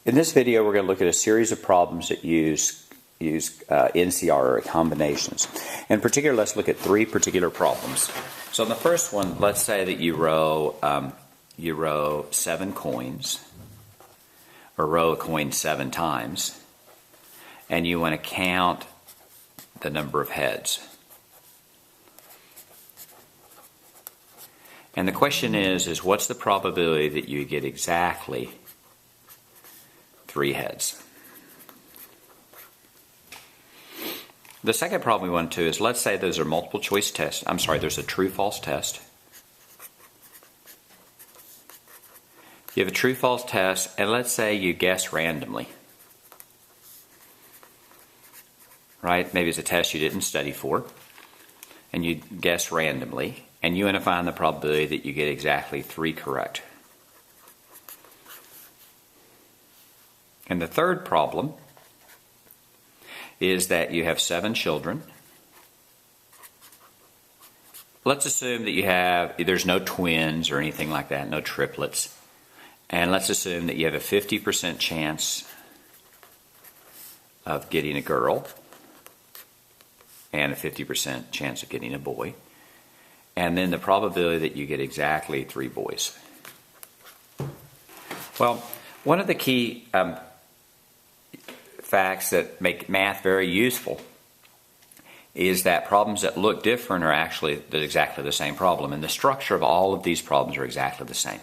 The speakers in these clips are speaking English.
In this video, we're going to look at a series of problems that use nCr, or combinations. In particular, let's look at three particular problems. So in the first one, let's say that you row 7 coins, or row a coin 7 times, and you want to count the number of heads. And the question is what's the probability that you get exactly 3 heads? The second problem we want to is, let's say those are multiple choice tests. I'm sorry, there's a true-false test. You have a true-false test, and let's say you guess randomly. Right? Maybe it's a test you didn't study for, and you guess randomly, and you want to find the probability that you get exactly 3 correct. And the third problem is that you have 7 children. Let's assume that there's no twins or anything like that, no triplets. And let's assume that you have a 50% chance of getting a girl and a 50% chance of getting a boy. And then the probability that you get exactly 3 boys. Well, one of the key facts that make math very useful is that problems that look different are actually exactly the same problem, and the structure of all of these problems are exactly the same.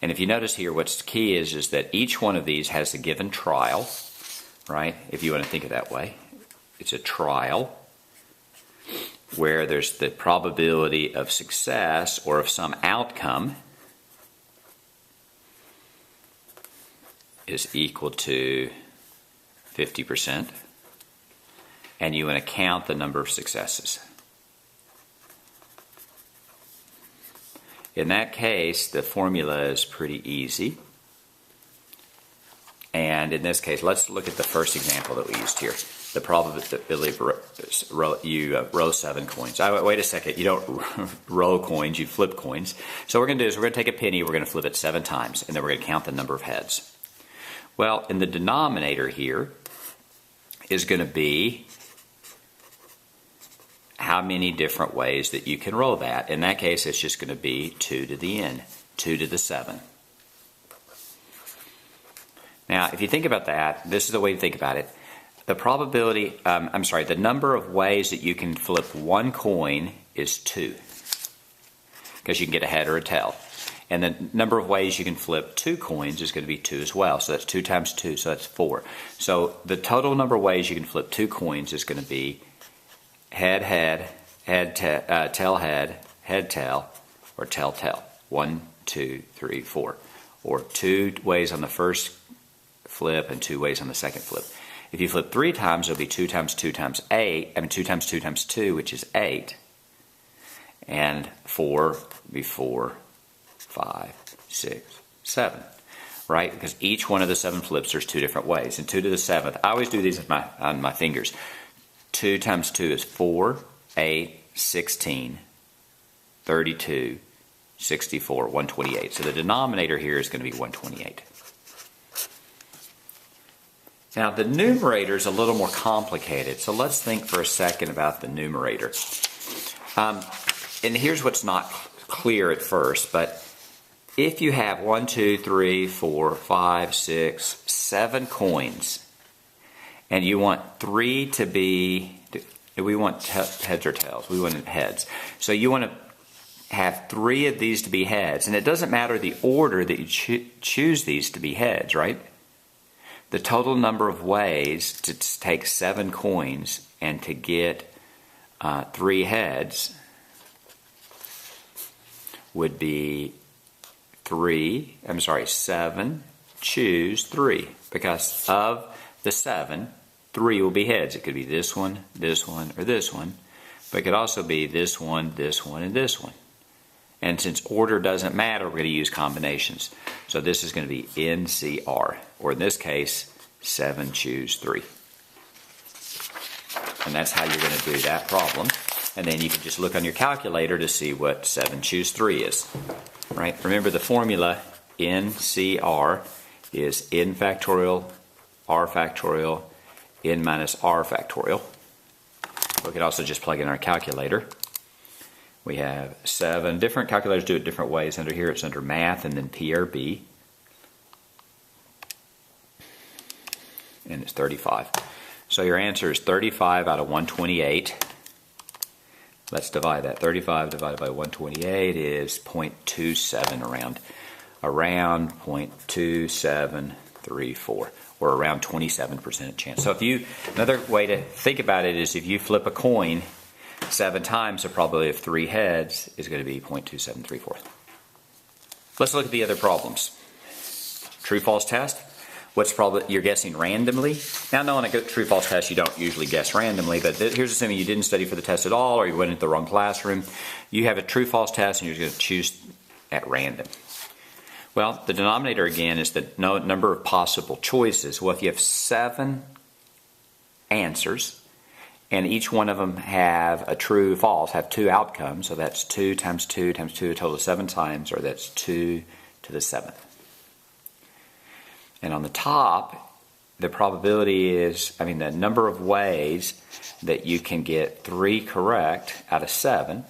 And if you notice here, what's key is that each one of these has a given trial, right? If you want to think of it that way, it's a trial where there's the probability of success or of some outcome is equal to 50%, and you want to count the number of successes. In that case, the formula is pretty easy. And in this case, let's look at the first example that we used here. The probability of you row 7 coins. Wait a second, you don't row coins, you flip coins. So what we're going to do is we're going to take a penny, we're going to flip it 7 times, and then we're going to count the number of heads. Well, in the denominator here is going to be how many different ways that you can roll that. In that case, it's just going to be 2 to the n, 2 to the 7. Now, if you think about that, this is the way to think about it. The probability, the number of ways that you can flip 1 coin is 2, because you can get a head or a tail. And the number of ways you can flip 2 coins is going to be 2 as well. So that's 2 times 2, so that's 4. So the total number of ways you can flip 2 coins is going to be head, tail, head, tail, or tail, tail. 1, 2, 3, 4. Or 2 ways on the first flip and 2 ways on the second flip. If you flip 3 times, it'll be 2 times 2 times 8. 2 times 2 times 2, which is 8. And 4 will be 4, 5, 6, 7. Right? Because each one of the 7 flips, there's 2 different ways. And 2 to the 7th, I always do these on my fingers. 2 times 2 is 4, 8, 16, 32, 64, 128. So the denominator here is going to be 128. Now the numerator is a little more complicated, so let's think for a second about the numerator. And here's what's not clear at first, but if you have 1, 2, 3, 4, 5, 6, 7 coins, and you want 3 to be, we want heads or tails, we want heads. So you want to have 3 of these to be heads, and it doesn't matter the order that you choose these to be heads, right? The total number of ways to take 7 coins and to get 3 heads would be 7, choose 3. Because of the 7, 3 will be heads. It could be this one, or this one. But it could also be this one, and this one. And since order doesn't matter, we're going to use combinations. So this is going to be nCr, or in this case, 7 choose 3. And that's how you're going to do that problem. And then you can just look on your calculator to see what 7 choose 3 is. Right? Remember the formula nCr is n factorial, r factorial, n minus r factorial. We could also just plug in our calculator. We have 7. Different calculators do it different ways. Under here it's under math and then PRB. And it's 35. So your answer is 35 out of 128. Let's divide that. 35 divided by 128 is 0.27 around 0.2734, or around 27% chance. So another way to think about it is if you flip a coin 7 times, the probability of 3 heads is going to be 0.2734. Let's look at the other problems. True-false test. What's probably you're guessing randomly. Now, knowing a good true-false test, you don't usually guess randomly, but here's assuming you didn't study for the test at all, or you went into the wrong classroom. You have a true-false test, and you're going to choose at random. Well, the denominator again is the number of possible choices. Well, if you have 7 answers, and each one of them have a true-false, have 2 outcomes, so that's 2 times 2 times 2, a total of 7 times, or that's 2 to the 7th. And on the top, the probability is, the number of ways that you can get 3 correct out of 7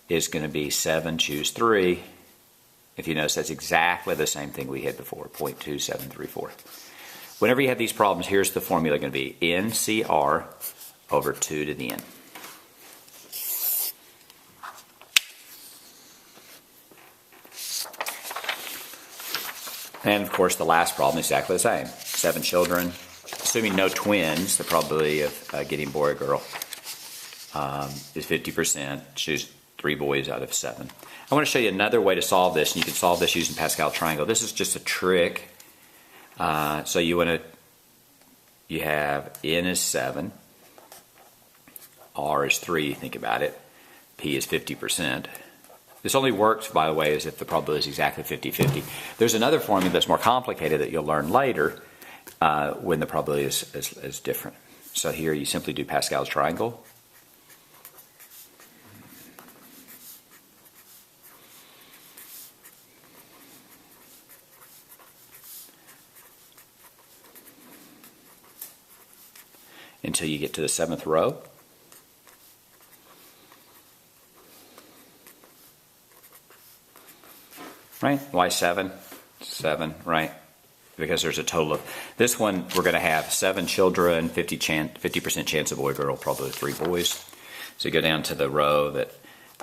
is going to be 7 choose 3. If you notice, that's exactly the same thing we had before, 0.2734. Whenever you have these problems, here's the formula going to be nCr over 2 to the n. And, of course, the last problem is exactly the same. 7 children, assuming no twins, the probability of getting boy or girl is 50%. Choose 3 boys out of 7. I want to show you another way to solve this, and you can solve this using Pascal's triangle. This is just a trick. So you have n is 7, r is 3, think about it, p is 50%. This only works, by the way, as if the probability is exactly 50-50. There's another formula that's more complicated that you'll learn later when the probability is different. So here you simply do Pascal's triangle. Until you get to the 7th row. Right? Why 7? 7, right? Because there's a total of, this one we're going to have 7 children, 50% chance of boy or girl, probably 3 boys. So you go down to the row that,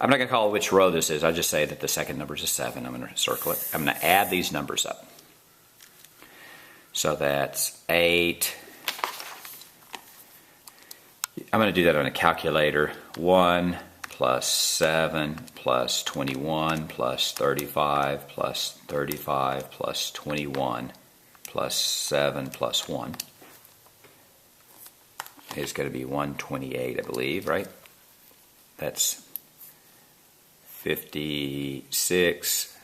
I'm not going to call it which row this is, I'll just say that the second number is a 7. I'm going to circle it. I'm going to add these numbers up. So that's 8. I'm going to do that on a calculator. 1 plus 7 plus 21 plus 35 plus 35 plus 21 plus 7 plus 1 is going to be 128, I believe, right? That's 56,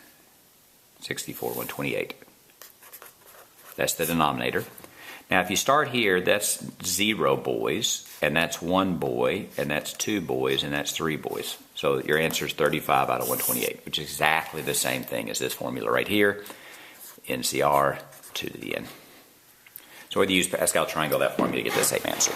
64, 128. That's the denominator. Now, if you start here, that's 0 boys, and that's 1 boy, and that's 2 boys, and that's 3 boys. So your answer is 35 out of 128, which is exactly the same thing as this formula right here, nCr 2 to the n. So whether you use Pascal triangle, that formula, you get the same answer.